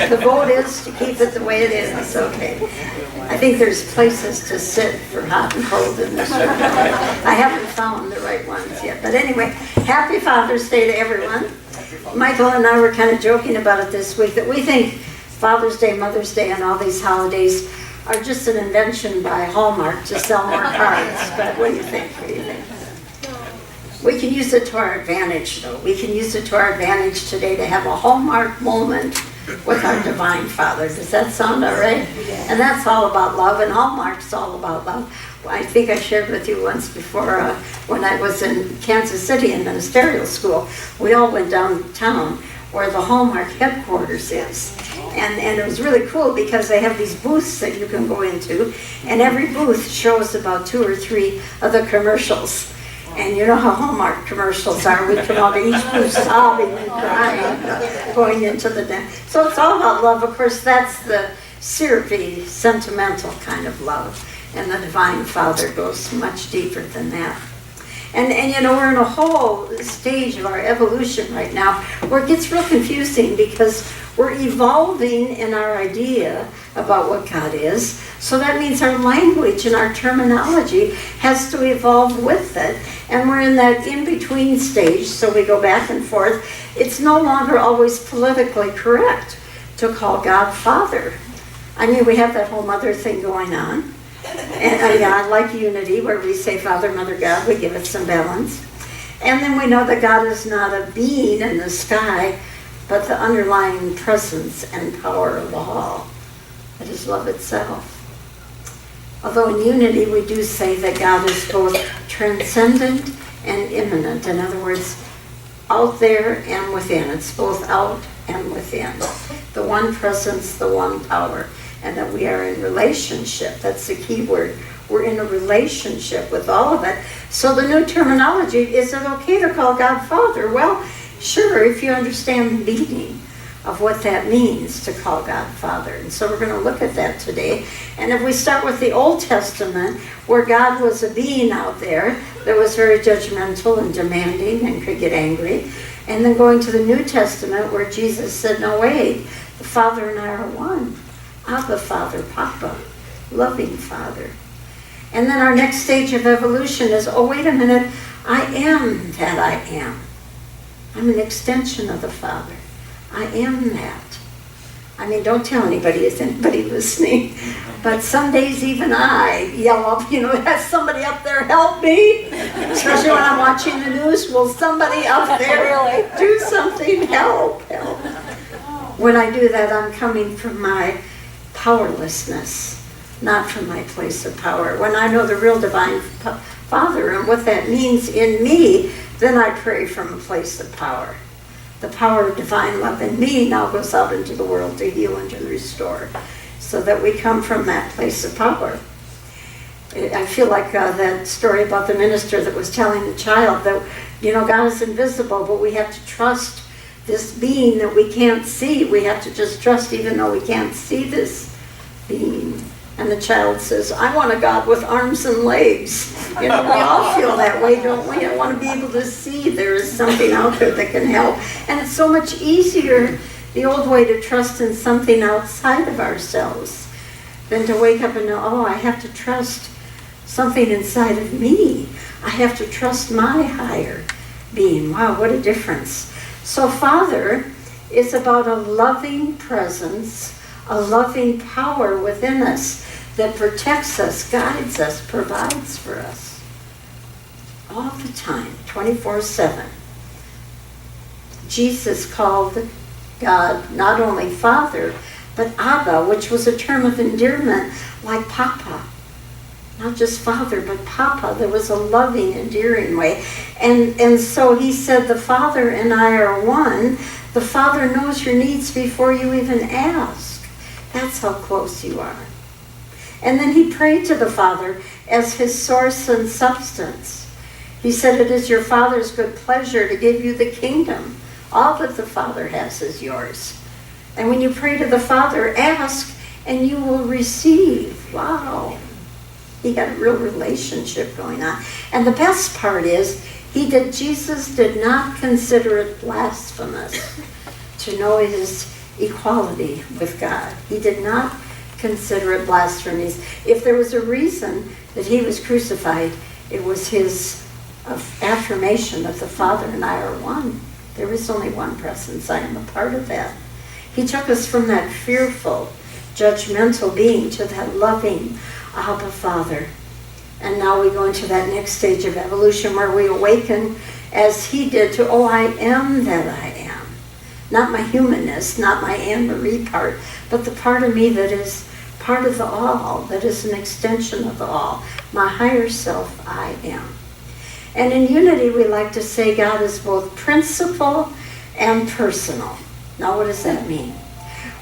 The vote is to keep it the way it is, okay. I think there's places to sit for hot and cold in this room. I haven't found the right ones yet. But anyway, happy Father's Day to everyone. Michael and I were kind of joking about it this week, that we think Father's Day, Mother's Day, and all these holidays are just an invention by Hallmark to sell more cards. But what do you think? What do you think? We can use it to our advantage, though. We can use it to our advantage today to have a Hallmark moment with our Divine Father. Does that sound all right? And that's all about love, and Hallmark's all about love. I think I shared with you once before when I was in Kansas City in ministerial school, we all went downtown where the Hallmark headquarters is. And it was really cool because they have these booths that you can go into, and every booth shows about 2 or 3 of the commercials. And you know how Hallmark commercials are. We come out of each booth sobbing and crying, going into the den. So it's all about love. Of course, that's the syrupy, sentimental kind of love. And the Divine Father goes much deeper than that. And you know, we're in a whole stage of our evolution right now where it gets real confusing because we're evolving in our idea about what God is. So that means our language and our terminology has to evolve with it. And we're in that in-between stage, so we go back and forth. It's no longer always politically correct to call God Father. I mean, we have that whole mother thing going on. And I like unity, where we say Father, Mother, God, we give it some balance. And then we know that God is not a being in the sky, but the underlying presence and power of all. That is love itself. Although in unity we do say that God is both transcendent and immanent. In other words, out there and within. It's both out and within. The one presence, the one power. And that we are in relationship. That's the key word. We're in a relationship with all of it. So the new terminology, is it okay to call God Father? Well, sure, if you understand the meaning of what that means to call God Father. And so we're going to look at that today. And if we start with the Old Testament, where God was a being out there that was very judgmental and demanding and could get angry. And then going to the New Testament, where Jesus said, no, wait, the Father and I are one. Abba, Father, Papa, loving Father. And then our next stage of evolution is, oh, wait a minute, I am that I am. I'm an extension of the Father. I am that. I mean, don't tell anybody, is anybody listening? But some days even I yell up, you know, has somebody up there help me? Especially when I'm watching the news, will somebody up there do something? Help. When I do that, I'm coming from my powerlessness, not from my place of power. When I know the real Divine Father and what that means in me, then I pray from a place of power. The power of divine love in me now goes out into the world to heal and to restore, so that we come from that place of power. I feel like that story about the minister that was telling the child that, you know, God is invisible, but we have to trust this being that we can't see. We have to just trust even though we can't see this being. And the child says, I want a God with arms and legs. You know, we all feel that way, don't we? I want to be able to see there is something out there that can help. And it's so much easier, the old way, to trust in something outside of ourselves than to wake up and know, oh, I have to trust something inside of me. I have to trust my higher being. Wow, what a difference. So Father is about a loving presence, a loving power within us that protects us, guides us, provides for us. All the time, 24/7. Jesus called God not only Father, but Abba, which was a term of endearment like Papa. Not just Father, but Papa. There was a loving, endearing way. And so he said, the Father and I are one. The Father knows your needs before you even ask. That's how close you are. And then he prayed to the Father as his source and substance. He said, it is your Father's good pleasure to give you the kingdom. All that the Father has is yours. And when you pray to the Father, ask and you will receive. Wow. He got a real relationship going on. And the best part is, Jesus did not consider it blasphemous to know his equality with God. He did not consider it blasphemies. If there was a reason that he was crucified, it was his affirmation that the Father and I are one. There is only one presence. I am a part of that. He took us from that fearful, judgmental being to that loving Abba Father. And now we go into that next stage of evolution where we awaken as he did to, oh, I am that I am. Not my humanness, not my Anne Marie part, but the part of me that is part of the all, that is an extension of the all. My higher self, I am. And in unity, we like to say God is both principal and personal. Now, what does that mean?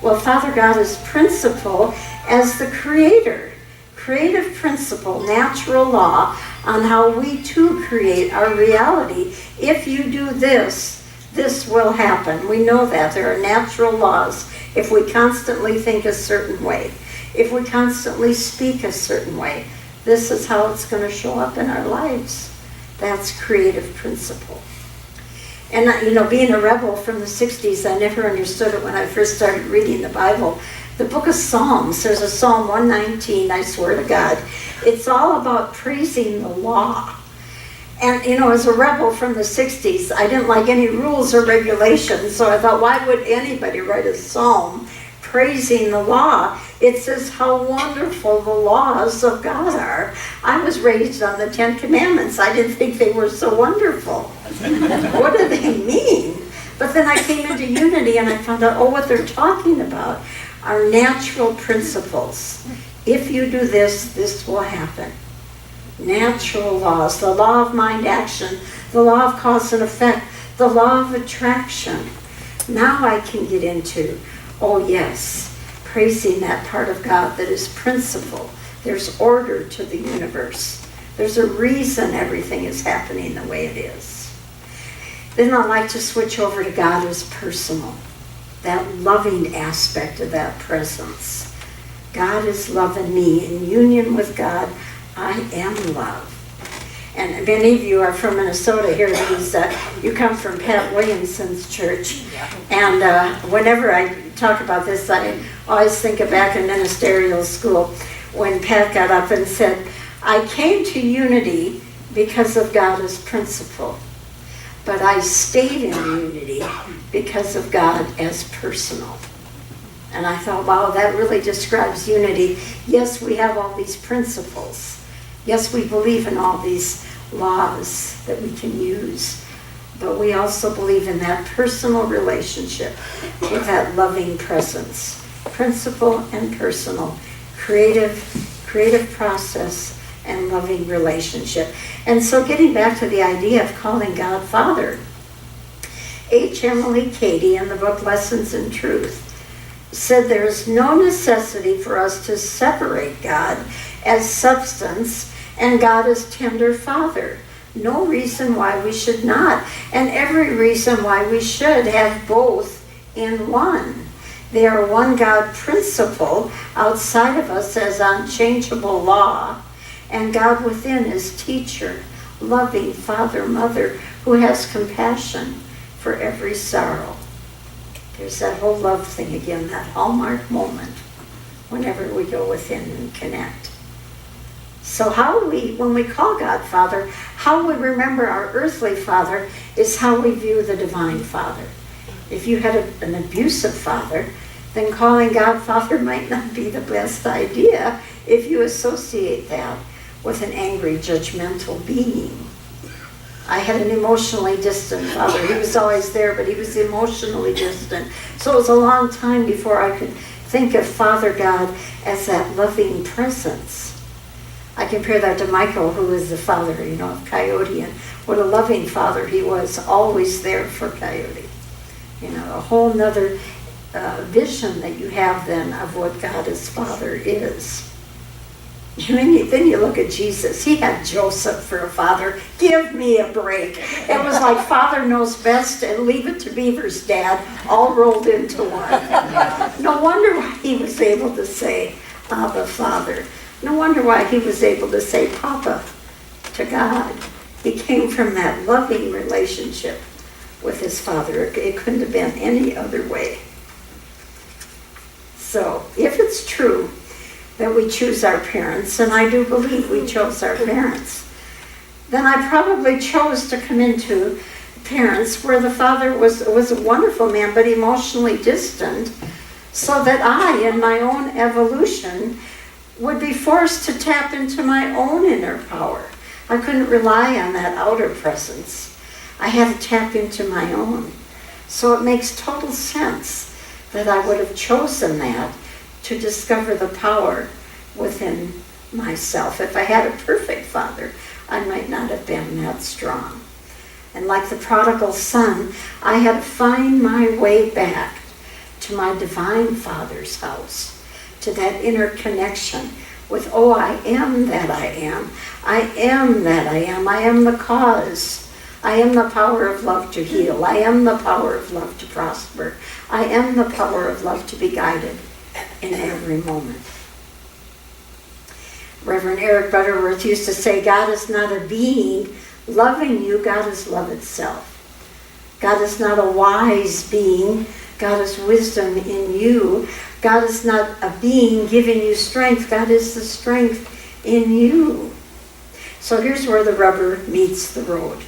Well, Father God is principal as the creator. Creative principle, natural law on how we too create our reality. If you do this, this will happen. We know that. There are natural laws. If we constantly think a certain way, if we constantly speak a certain way, this is how it's going to show up in our lives. That's creative principle. And, being a rebel from the 60s, I never understood it when I first started reading the Bible. The book of Psalms, there's a Psalm 119, I swear to God. It's all about praising the law. And, as a rebel from the 60s, I didn't like any rules or regulations, so I thought, why would anybody write a psalm praising the law? It says how wonderful the laws of God are. I was raised on the 10 Commandments. I didn't think they were so wonderful. What do they mean? But then I came into unity and I found out, what they're talking about are natural principles. If you do this, this will happen. Natural laws, the law of mind action, the law of cause and effect, the law of attraction. Now I can get into, yes, praising that part of God that is principle. There's order to the universe. There's a reason everything is happening the way it is. Then I like to switch over to God as personal. That loving aspect of that presence. God is love in me. In union with God, I am love. And many of you are from Minnesota here. You come from Pat Williamson's church. And whenever I talk about this, I always think of back in ministerial school when Pat got up and said, I came to unity because of God as principle. But I stayed in unity because of God as personal. And I thought, wow, that really describes unity. Yes, we have all these principles. Yes, we believe in all these laws that we can use. But we also believe in that personal relationship with that loving presence. Principle and personal. Creative process and loving relationship. And so getting back to the idea of calling God Father, H. Emily Cady in the book Lessons in Truth said there is no necessity for us to separate God as substance and God as tender Father. No reason why we should not, and every reason why we should have both in one. They are one God principle outside of us as unchangeable law, and God within is teacher, loving Father, Mother, who has compassion for every sorrow. There's that whole love thing again, that hallmark moment, whenever we go within and connect. So when we call God Father, how we remember our earthly father is how we view the divine Father. If you had an abusive father, then calling God Father might not be the best idea if you associate that with an angry, judgmental being. I had an emotionally distant father. He was always there, but he was emotionally distant. So it was a long time before I could think of Father God as that loving presence. I compare that to Michael, who is the father, of Coyote, and what a loving father he was, always there for Coyote. A whole nother vision that you have then of what God as Father is. Then you look at Jesus. He had Joseph for a father. Give me a break. It was like Father knows best and Leave It to Beaver's dad all rolled into one. No wonder why he was able to say, Abba, Father. No wonder why he was able to say Papa to God. He came from that loving relationship with his Father. It couldn't have been any other way. So if it's true that we choose our parents, and I do believe we chose our parents, then I probably chose to come into parents where the father was a wonderful man, but emotionally distant, so that I, in my own evolution, would be forced to tap into my own inner power. I couldn't rely on that outer presence. I had to tap into my own. So it makes total sense that I would have chosen that to discover the power within myself. If I had a perfect father, I might not have been that strong. And like the prodigal son, I had to find my way back to my divine Father's house, to that inner connection with, oh, I am that I am. I am that I am. I am the cause. I am the power of love to heal. I am the power of love to prosper. I am the power of love to be guided in every moment. Reverend Eric Butterworth used to say, God is not a being loving you, God is love itself. God is not a wise being, God is wisdom in you. God is not a being giving you strength, God is the strength in you. So here's where the rubber meets the road.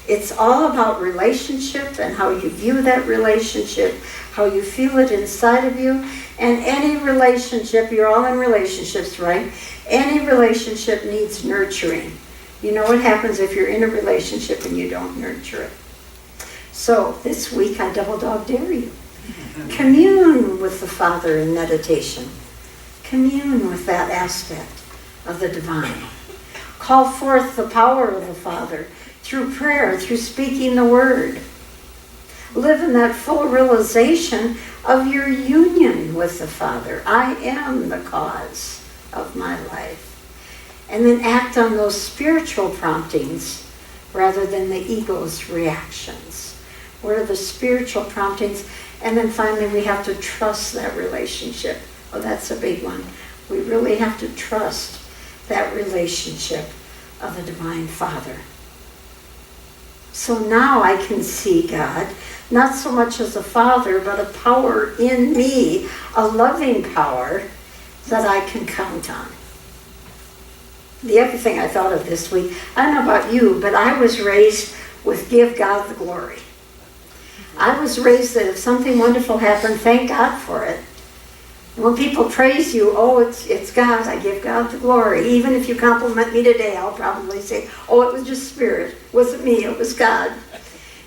It's all about relationship and how you view that relationship, how you feel it inside of you. And any relationship, you're all in relationships, right? Any relationship needs nurturing. You know what happens if you're in a relationship and you don't nurture it. So this week I double dog dare you. Commune with the Father in meditation. Commune with that aspect of the divine. Call forth the power of the Father through prayer, through speaking the word. Live in that full realization of your union with the Father. I am the cause of my life. And then act on those spiritual promptings rather than the ego's reactions. What are the spiritual promptings? And then finally we have to trust that relationship. Oh, that's a big one. We really have to trust that relationship of the Divine Father. So now I can see God, not so much as a father, but a power in me, a loving power that I can count on. The other thing I thought of this week, I don't know about you, but I was raised with give God the glory. I was raised that if something wonderful happened, thank God for it. And when people praise you, oh, it's God, I give God the glory. Even if you compliment me today, I'll probably say, oh, it was just spirit. It wasn't me, it was God.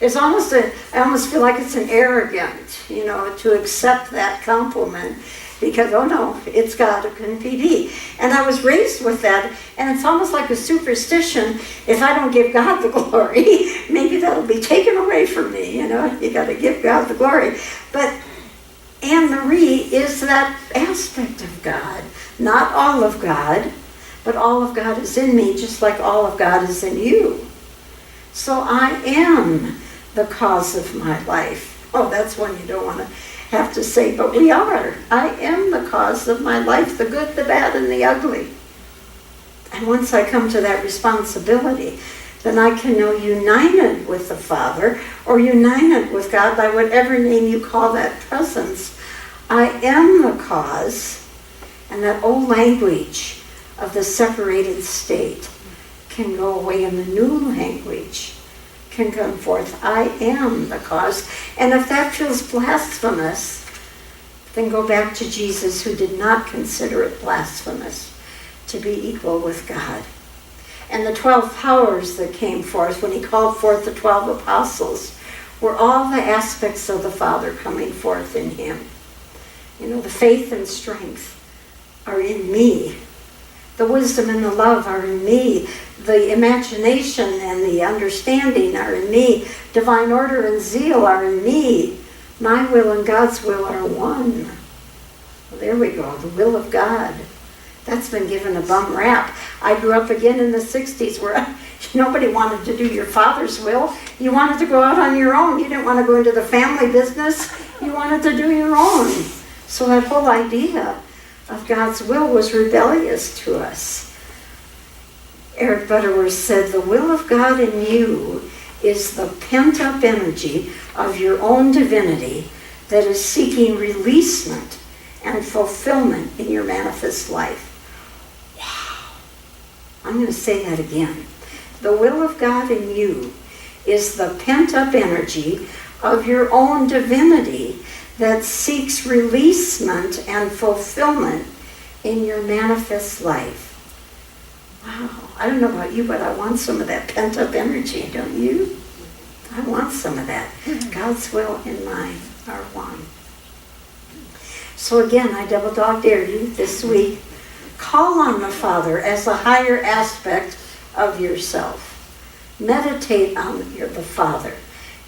It's almost I almost feel like it's an arrogant, to accept that compliment. Because, oh no, it's God, it couldn't be me. And I was raised with that, and it's almost like a superstition. If I don't give God the glory, maybe that'll be taken away from me, You got to give God the glory. But Anne Marie is that aspect of God. Not all of God, but all of God is in me, just like all of God is in you. So I am the cause of my life. Oh, that's one you don't want to have to say, but we are. I am the cause of my life, the good, the bad, and the ugly. And once I come to that responsibility, then I can know united with the Father or united with God by whatever name you call that presence. I am the cause, and that old language of the separated state can go away in the new language can come forth. I am the cause. And if that feels blasphemous, then go back to Jesus, who did not consider it blasphemous to be equal with God. And the 12 powers that came forth when he called forth the 12 apostles were all the aspects of the Father coming forth in him. The faith and strength are in me. The wisdom and the love are in me. The imagination and the understanding are in me. Divine order and zeal are in me. My will and God's will are one. Well, there we go, the will of God. That's been given a bum rap. I grew up again in the 60s where nobody wanted to do your father's will. You wanted to go out on your own. You didn't want to go into the family business. You wanted to do your own. So that whole idea of God's will was rebellious to us. Eric Butterworth said, the will of God in you is the pent-up energy of your own divinity that is seeking releasement and fulfillment in your manifest life. Wow. I'm going to say that again. The will of God in you is the pent-up energy of your own divinity that seeks releasement and fulfillment in your manifest life. Wow. I don't know about you, but I want some of that pent-up energy, don't you? I want some of that. God's will and mine are one. So again, I double dog dare you this week. Call on the Father as a higher aspect of yourself. Meditate on the Father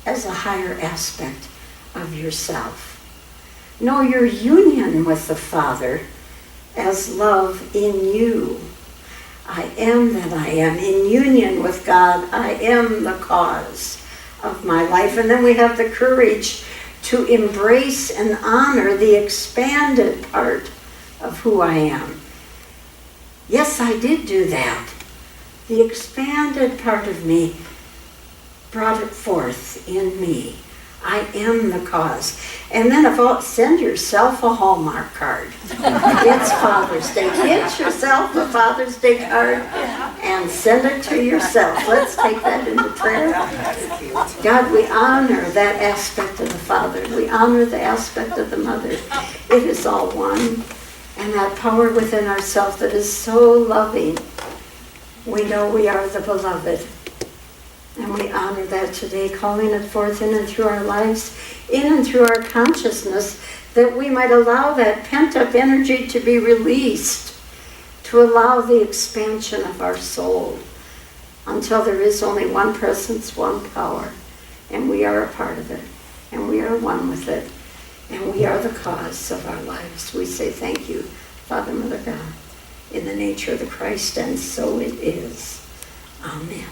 as a higher aspect of yourself. Know your union with the Father as love in you. I am that I am. In union with God, I am the cause of my life. And then we have the courage to embrace and honor the expanded part of who I am. Yes, I did do that. The expanded part of me brought it forth in me. I am the cause. And then send yourself a Hallmark card. It's Father's Day. Get yourself a Father's Day card and send it to yourself. Let's take that into prayer. God, we honor that aspect of the Father. We honor the aspect of the Mother. It is all one. And that power within ourselves that is so loving. We know we are the beloved. And we honor that today, calling it forth in and through our lives, in and through our consciousness, that we might allow that pent-up energy to be released, to allow the expansion of our soul, until there is only one presence, one power, and we are a part of it, and we are one with it, and we are the cause of our lives. We say thank you, Father, Mother, God, in the nature of the Christ, and so it is. Amen.